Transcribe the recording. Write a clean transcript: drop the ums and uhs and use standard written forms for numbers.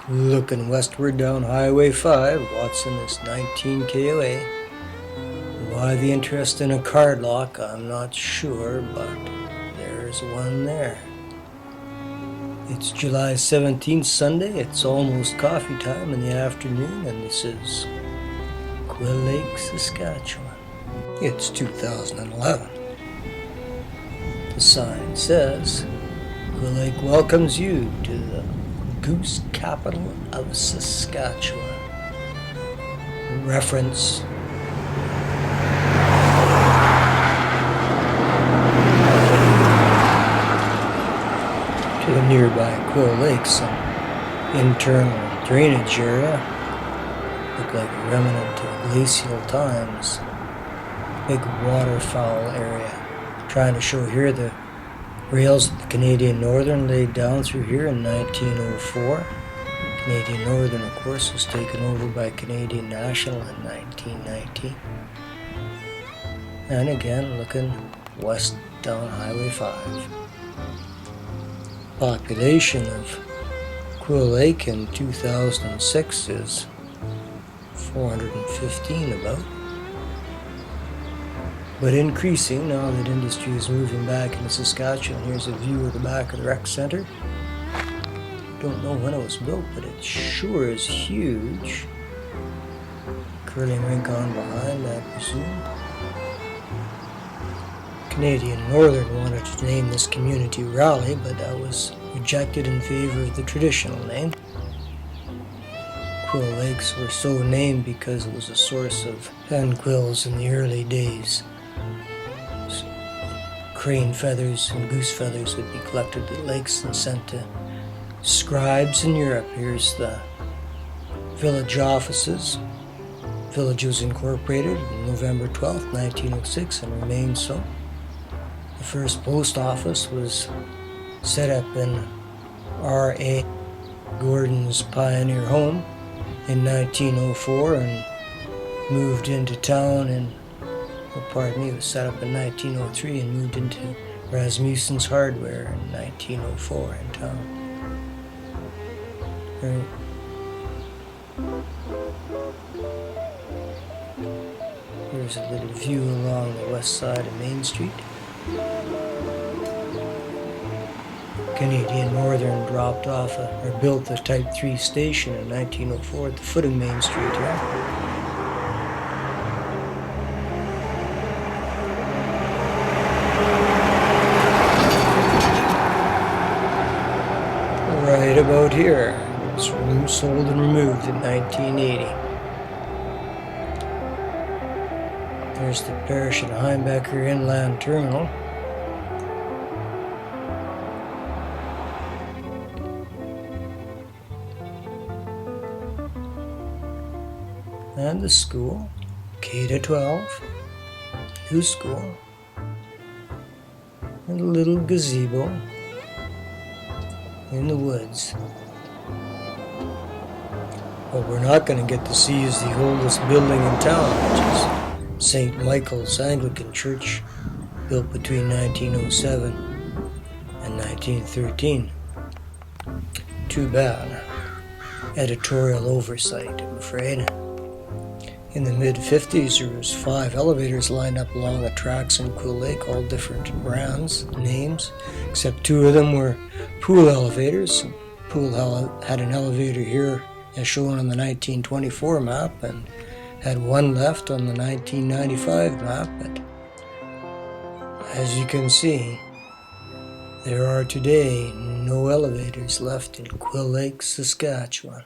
Looking westward down Highway 5, Watson is 19k away. Why the interest in a card lock, I'm not sure, but there's one there. It's July 17th, Sunday. It's almost coffee time in the afternoon, and this is Quill Lake, Saskatchewan. It's 2011. The sign says, Quill Lake welcomes you to the Goose Capital of Saskatchewan. Reference to the nearby Quill Lake, some internal drainage area. Look like a remnant of glacial times. Big waterfowl area. Trying to show here the rails that the Canadian Northern laid down through here in 1904. Canadian Northern, of course, was taken over by Canadian National in 1919. And again, looking west down Highway 5. Population of Quill Lake in 2006 is 415 about. But increasing now that industry is moving back into Saskatchewan. Here's a view of the back of the rec center. Don't know when it was built, but it sure is huge. Curling rink on behind, I presume. Canadian Northern wanted to name this community Raleigh, but that was rejected in favor of the traditional name. Quill Lakes were so named because it was a source of pen quills in the early days. Crane feathers and goose feathers would be collected at lakes and sent to scribes in Europe. Here's the village offices. Village was incorporated on November 12, 1906 and remains so. The first post office was set up in R.A. Gordon's pioneer home in 1904 and moved into town in it was set up in 1903 and moved into Rasmussen's Hardware in 1904 in town. Here's a little view along the west side of Main Street. Canadian Northern dropped off or built the Type 3 station in 1904 at the foot of Main Street here. Right about here. It's sold and removed in 1980. There's the Parish and Heimbecker Inland Terminal. And the school, K-12, new school, and a little gazebo in the woods. What we're not going to get to see is the oldest building in town, which is St. Michael's Anglican Church, built between 1907 and 1913. Too bad. Editorial oversight, I'm afraid. In the mid-50s, there was 5 elevators lined up along the tracks in Quill Lake, all different brands, names, except 2 of them were Pool elevators. Pool had an elevator here as shown on the 1924 map and had 1 left on the 1995 map, but as you can see, there are today no elevators left in Quill Lake, Saskatchewan.